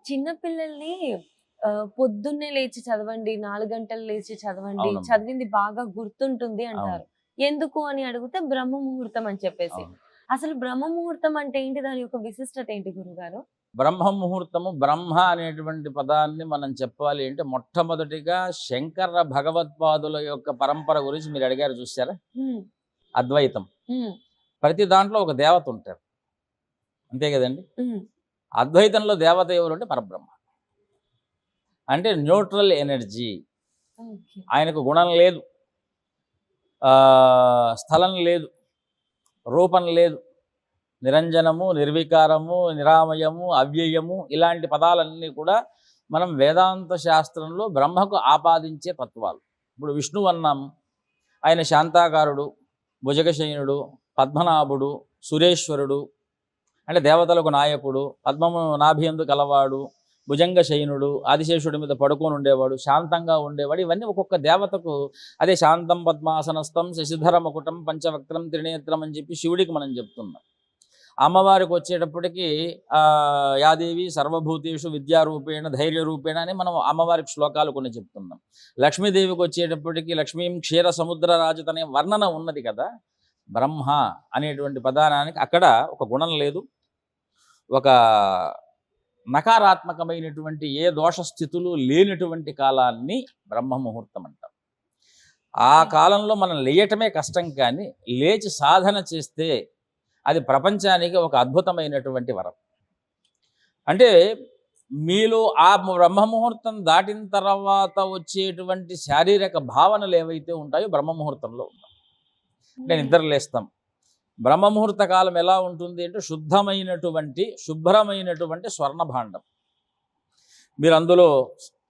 చిన్న పిల్లల్ని పొద్దున్నే లేచి చదవండి, 4 గంటలు లేచి చదవండి, అవునమ్మా. చదివింది బాగా గుర్తుంటుంది అవును. అంటారు. ఎందుకు అని అడిగితే బ్రహ్మ ముహూర్తం అని చెప్పేసి. అవును. అసలు బ్రహ్మ ముహూర్తం అంటే ఏంటి? దాని యొక్క విశిష్టత ఏంటి గురుగారు? బ్రహ్మ ముహూర్తము, బ్రహ్మ అనేటువంటి పదాన్ని మనం చెప్పాలి అంటే మొట్టమొదటిగా శంకర భగవత్పాదుల యొక్క పరంపర గురించి మీరు అడిగారు చూసారా? హ్మ్. అద్వైతం. హ్మ్. ప్రతి దాంట్లో ఒక దేవత ఉంటారు. అంతే కదండి. హ్మ్. అద్వైతంలో దేవత ఎవరు అంటే పరబ్రహ్మ. అంటే న్యూట్రల్ ఎనర్జీ. ఓకే. ఆయనకు గుణం లేదు, స్థలం లేదు, రూపం లేదు. నిరంజనము, నిర్వికారము, నిరామయము, అవ్యయము ఇలాంటి పదాలన్నీ కూడా మనం వేదాంత శాస్త్రంలో బ్రహ్మకు ఆపాదించే తత్వాలు. ఇప్పుడు విష్ణువు అన్నాం, ఆయన శాంతాకారుడు, భుజగశయనుడు, పద్మనాభుడు, సురేశ్వరుడు, అంటే దేవతలకు నాయకుడు, పద్మము నాభియందు కలవాడు, భుజంగ శయనుడు, ఆదిశేషుడి మీద పడుకొని ఉండేవాడు, శాంతంగా ఉండేవాడు. ఇవన్నీ ఒక్కొక్క దేవతకు అదే శాంతం పద్మాసనస్థం శశిధర ముకుటం పంచవక్త్రం త్రినేత్రం అని చెప్పి శివుడికి మనం చెప్తున్నాం. అమ్మవారికి వచ్చేటప్పటికి యాదేవి సర్వభూతేషు విద్యారూపేణ ధైర్యరూపేణ అని మనం అమ్మవారికి శ్లోకాలు కొన్ని చెప్తున్నాం. లక్ష్మీదేవికి వచ్చేటప్పటికి లక్ష్మీం క్షీర సముద్ర రాజత అనే వర్ణన ఉన్నది కదా. బ్రహ్మ అనేటువంటి పదానానికి అక్కడ ఒక గుణం లేదు, ఒక నకారాత్మకమైనటువంటి ఏ దోషస్థితులు లేనటువంటి కాలాన్ని బ్రహ్మ ముహూర్తం అంటాం. ఆ కాలంలో మనం లేయటమే కష్టం, కానీ లేచి సాధన చేస్తే అది ప్రపంచానికి ఒక అద్భుతమైనటువంటి వరం. అంటే మీలో ఆ బ్రహ్మముహూర్తం దాటిన తర్వాత వచ్చేటువంటి శారీరక భావనలు ఏవైతే ఉంటాయో బ్రహ్మముహూర్తంలో ఉంటాం. అంటే నిద్రలేస్తాం. బ్రహ్మముహూర్త కాలం ఎలా ఉంటుంది అంటే శుభ్రమైనటువంటి స్వర్ణభాండం. మీరు అందులో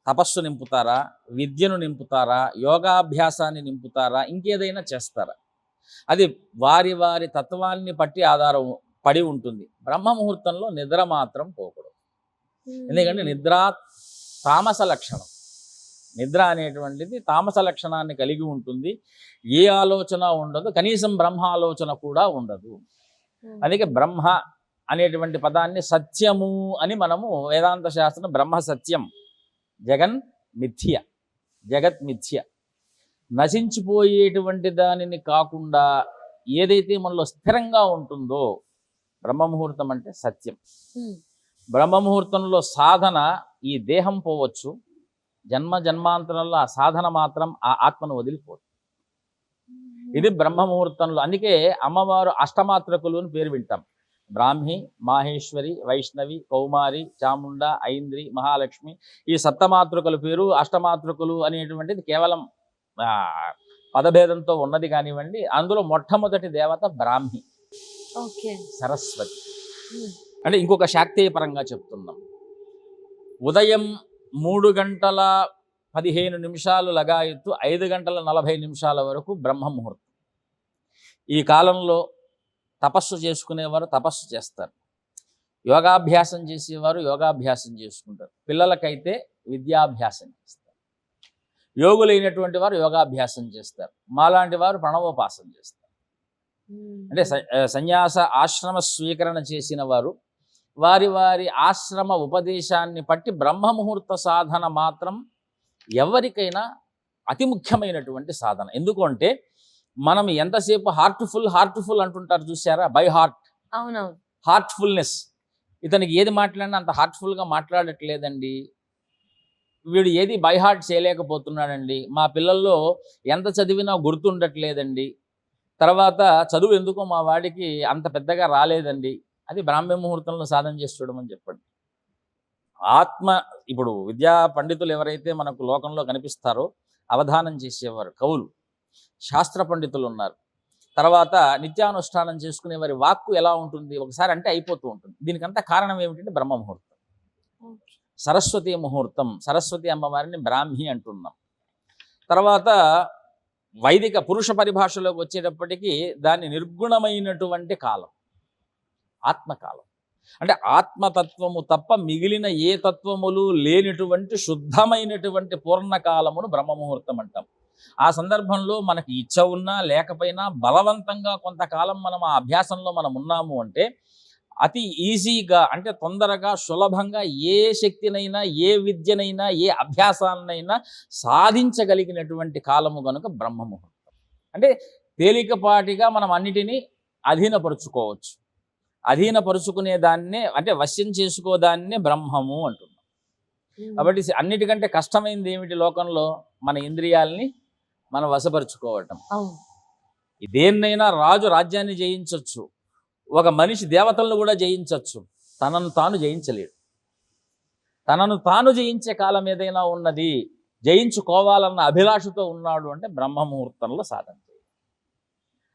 తపస్సు నింపుతారా, విద్యను నింపుతారా, యోగాభ్యాసాన్ని నింపుతారా, ఇంకేదైనా చేస్తారా? అది వారి వారి తత్వాన్ని పట్టి ఆధారం పడి ఉంటుంది. బ్రహ్మ ముహూర్తంలో నిద్ర మాత్రం పోకూడదు. ఎందుకంటే నిద్ర తామస లక్షణం. నిద్ర అనేటువంటిది తామస లక్షణాన్ని కలిగి ఉంటుంది. ఏ ఆలోచన ఉండదు, కనీసం బ్రహ్మ ఆలోచన కూడా ఉండదు. అందుకే బ్రహ్మ అనేటువంటి పదాన్ని సత్యము అని మనము వేదాంత శాస్త్రం బ్రహ్మ సత్యం, జగన్ మిథ్య, జగత్ మిథ్య, నశించిపోయేటువంటి దానిని కాకుండా ఏదైతే మనలో స్థిరంగా ఉంటుందో బ్రహ్మముహూర్తం అంటే సత్యం. బ్రహ్మముహూర్తంలో సాధన, ఈ దేహం పోవచ్చు, జన్మ జన్మాంతరంలో ఆ సాధన మాత్రం ఆ ఆత్మను వదిలిపోదు. ఇది బ్రహ్మముహూర్తంలో. అందుకే అమ్మవారు అష్టమాత్రకులు అని పేరు వింటాం. బ్రాహ్మి, మాహేశ్వరి, వైష్ణవి, కౌమారి, చాముండ, ఐంద్రి, మహాలక్ష్మి. ఈ సప్తమాతృకల పేరు. అష్టమాతృకులు అనేటువంటిది కేవలం పదభేదంతో ఉన్నది కానివ్వండి. అందులో మొట్టమొదటి దేవత బ్రాహ్మి, సరస్వతి. అంటే ఇంకొక శాక్తేయ పరంగా చెప్తున్నాం. ఉదయం 3:15 లగాయత్తు 5:40 వరకు బ్రహ్మ ముహూర్తం. ఈ కాలంలో తపస్సు చేసుకునేవారు తపస్సు చేస్తారు, యోగాభ్యాసం చేసేవారు యోగాభ్యాసం చేసుకుంటారు, పిల్లలకైతే విద్యాభ్యాసం చేస్తారు, యోగులైనటువంటి వారు యోగాభ్యాసం చేస్తారు, మాలాంటి వారు ప్రణవోపాసన చేస్తారు. అంటే సన్యాస ఆశ్రమ స్వీకరణ చేసిన వారు వారి వారి ఆశ్రమ ఉపదేశాన్ని బట్టి బ్రహ్మ ముహూర్త సాధన మాత్రం ఎవరికైనా అతి ముఖ్యమైనటువంటి సాధన. ఎందుకు అంటే మనం ఎంతసేపు హార్ట్ఫుల్ అంటుంటారు చూసారా, బై హార్ట్. అవునవును. హార్ట్ఫుల్నెస్. ఇతనికి ఏది మాట్లాడినా అంత హార్ట్ఫుల్గా మాట్లాడట్లేదండి, వీడు ఏది బై హార్ట్ చేయలేకపోతున్నాడండి, మా పిల్లల్లో ఎంత చదివినా గుర్తుండట్లేదండి, తర్వాత చదువు ఎందుకో మా వాడికి అంత పెద్దగా రాలేదండి, అది బ్రాహ్మీ ముహూర్తంలో సాధన చేసి చూడమని చెప్పండి. ఆత్మ ఇప్పుడు విద్యా పండితులు ఎవరైతే మనకు లోకంలో కనిపిస్తారో, అవధానం చేసేవారు కవులు, శాస్త్ర పండితులు ఉన్నారు, తర్వాత నిత్యానుష్ఠానం చేసుకునే వారి వాక్కు ఎలా ఉంటుంది, ఒకసారి అంటే అయిపోతూ ఉంటుంది. దీనికంతా కారణం ఏమిటంటే బ్రహ్మ ముహూర్తం, సరస్వతి ముహూర్తం. సరస్వతి అమ్మవారిని బ్రాహ్మి అంటున్నాం. తర్వాత వైదిక పురుష పరిభాషలోకి వచ్చేటప్పటికీ దాన్ని నిర్గుణమైనటువంటి కాలం, ఆత్మకాలం. అంటే ఆత్మతత్వము తప్ప మిగిలిన ఏ తత్వములు లేనటువంటి శుద్ధమైనటువంటి పూర్ణకాలమును బ్రహ్మముహూర్తం అంటాం. ఆ సందర్భంలో మనకి ఇచ్చ ఉన్నా లేకపోయినా బలవంతంగా కొంతకాలం మనం ఆ అభ్యాసంలో మనం ఉన్నాము అంటే అతి ఈజీగా అంటే తొందరగా సులభంగా ఏ శక్తినైనా ఏ విద్యనైనా ఏ అభ్యాసాన్నైనా సాధించగలిగినటువంటి కాలము కనుక బ్రహ్మముహూర్తం. అంటే తేలికపాటిగా మనం అన్నిటినీ అధీనపరుచుకోవచ్చు. అధీనపరుచుకునే దాన్నే అంటే వశ్యం చేసుకోదాన్నే బ్రహ్మము అంటున్నాం. కాబట్టి అన్నిటికంటే కష్టమైనది ఏమిటి లోకంలో? మన ఇంద్రియాలని మనం వశపరుచుకోవటం. దేన్నైనా రాజు రాజ్యాన్ని జయించవచ్చు, ఒక మనిషి దేవతలను కూడా జయించవచ్చు, తనను తాను జయించలేడు. తనను తాను జయించే కాలం ఏదైనా ఉన్నది, జయించుకోవాలన్న అభిలాషతో ఉన్నాడు అంటే బ్రహ్మముహూర్తంలో సాధన చేయాలి.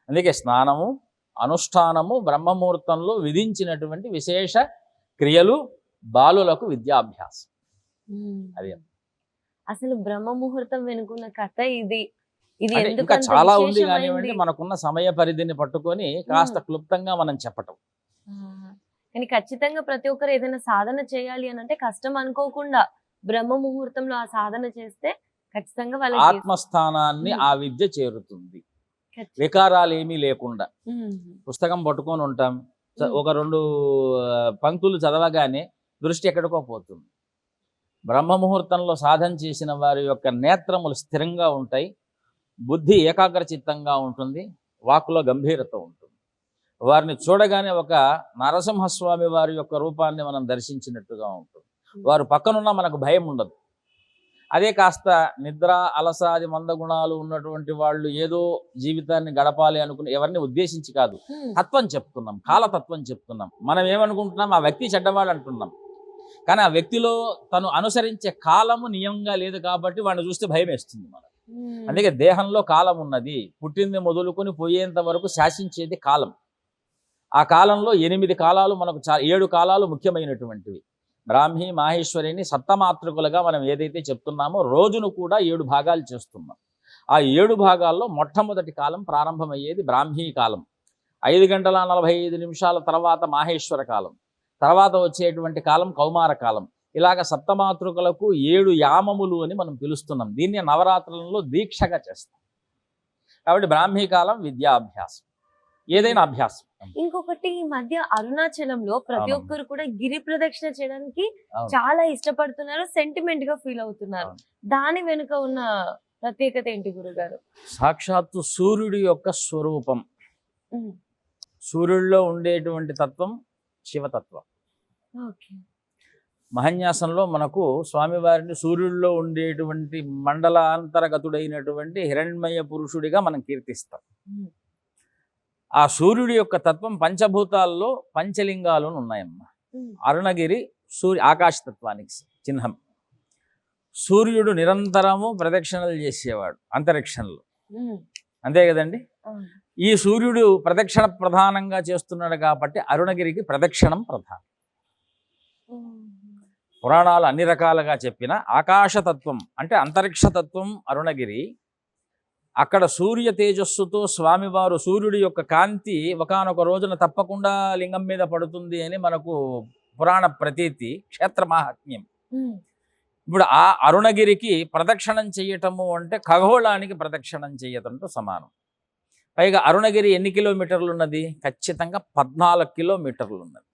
అందుకే స్నానము, అనుష్ఠానము బ్రహ్మముహూర్తంలో విధించినటువంటి విశేష క్రియలు, బాలులకు విద్యాభ్యాసం. అదే అసలు బ్రహ్మ ముహూర్తం వెనుకున్న కథ ఇది. ఇది అంటే ఇంకా చాలా ఉంది కానివ్వండి, మనకున్న సమయ పరిధిని పట్టుకొని కాస్త క్లుప్తంగా మనం చెప్పటం. కానీ ఖచ్చితంగా ప్రతి ఒక్కరు ఏదైనా సాధన చేయాలి అని అంటే కష్టం అనుకోకుండా బ్రహ్మ ముహూర్తంలో ఆ సాధన చేస్తే ఖచ్చితంగా వాళ్ళకి ఆత్మస్థానాన్ని ఆ విద్య చేరుతుంది, వికారాలు ఏమీ లేకుండా. పుస్తకం పట్టుకొని ఉంటాం, ఒక 2 పంక్తులు చదవగానే దృష్టి ఎక్కడికో పోతుంది. బ్రహ్మముహూర్తంలో సాధన చేసిన వారి యొక్క నేత్రములు స్థిరంగా ఉంటాయి, బుద్ధి ఏకాగ్రచిత్తంగా ఉంటుంది, వాక్కులో గంభీరత ఉంటుంది. వారిని చూడగానే ఒక నరసింహస్వామి వారి యొక్క రూపాన్ని మనం దర్శించినట్టుగా ఉంటుంది. వారు పక్కనున్నా మనకు భయం ఉండదు. అదే కాస్త నిద్ర, అలసాది మందగుణాలు ఉన్నటువంటి వాళ్ళు ఏదో జీవితాన్ని గడపాలి అనుకుని ఎవరిని ఉద్దేశించి కాదు, తత్వం చెప్తున్నాం, కాలతత్వం చెప్తున్నాం. మనం ఏమనుకుంటున్నాం, ఆ వ్యక్తి చెడ్డవాడు అంటున్నాం. కానీ ఆ వ్యక్తిలో తను అనుసరించే కాలము నియమంగా లేదు కాబట్టి వాడిని చూస్తే భయం వేస్తుంది మనకు. అందుకే దేహంలో కాలం ఉన్నది, పుట్టింది మొదలుకొని పోయేంత వరకు శాసించేది కాలం. ఆ కాలంలో 8 కాలాలు మనకు 7 కాలాలు ముఖ్యమైనటువంటివి. బ్రాహ్మీ మాహేశ్వరిని సప్తమాతృకులుగా మనం ఏదైతే చెప్తున్నామో రోజును కూడా 7 భాగాలు చేస్తున్నాం. ఆ 7 భాగాల్లో మొట్టమొదటి కాలం ప్రారంభమయ్యేది బ్రాహ్మీ కాలం. 5 గంటల 45 నిమిషాల తర్వాత మాహేశ్వర కాలం, తర్వాత వచ్చేటువంటి కాలం కౌమార కాలం. ఇలాగ సప్తమాతృకులకు 7 యామములు అని మనం పిలుస్తున్నాం. దీన్ని నవరాత్రులలో దీక్షగా చేస్తాం. కాబట్టి బ్రాహ్మీ కాలం విద్యాభ్యాసం, ఏదైనా అభ్యాసం. ఇంకొకటి ఈ మధ్య అరుణాచలంలో ప్రతి ఒక్కరు కూడా గిరి ప్రదక్షిణ చేయడానికి చాలా ఇష్టపడుతున్నారు, సెంటిమెంట్ గా ఫీల్ అవుతున్నారు. దాని వెనుక ఉన్న ప్రత్యేకత ఏంటి గురుగారు? సాక్షాత్తు సూర్యుడి యొక్క స్వరూపం. సూర్యుడిలో ఉండేటువంటి తత్వం శివతత్వం. మహన్యాసంలో మనకు స్వామివారిని సూర్యుడిలో ఉండేటువంటి మండలాంతర్గతుడైనటువంటి హిరణ్మయ పురుషుడిగా మనం కీర్తిస్తాం. ఆ సూర్యుడి యొక్క తత్వం పంచభూతాల్లో పంచలింగాలు ఉన్నాయమ్మా. అరుణగిరి ఆకాశతత్వానికి చిహ్నం. సూర్యుడు నిరంతరము ప్రదక్షిణలు చేసేవాడు అంతరిక్షంలో, అంతే కదండి. ఈ సూర్యుడు ప్రదక్షిణ ప్రధానంగా చేస్తున్నాడు కాబట్టి అరుణగిరికి ప్రదక్షిణం ప్రధానం. పురాణాలు అన్ని రకాలుగా చెప్పిన ఆకాశతత్వం అంటే అంతరిక్షతత్వం అరుణగిరి. అక్కడ సూర్య తేజస్సుతో స్వామివారు, సూర్యుడి యొక్క కాంతి ఒకానొక రోజున తప్పకుండా లింగం మీద పడుతుంది అని మనకు పురాణ ప్రతీతి, క్షేత్ర మహాత్మ్యం. ఇప్పుడు ఆ అరుణగిరికి ప్రదక్షిణం చేయటము అంటే ఖగోళానికి ప్రదక్షిణం చేయటంతో సమానం. పైగా అరుణగిరి ఎన్ని కిలోమీటర్లు ఉన్నది? ఖచ్చితంగా 14 కిలోమీటర్లు ఉన్నది.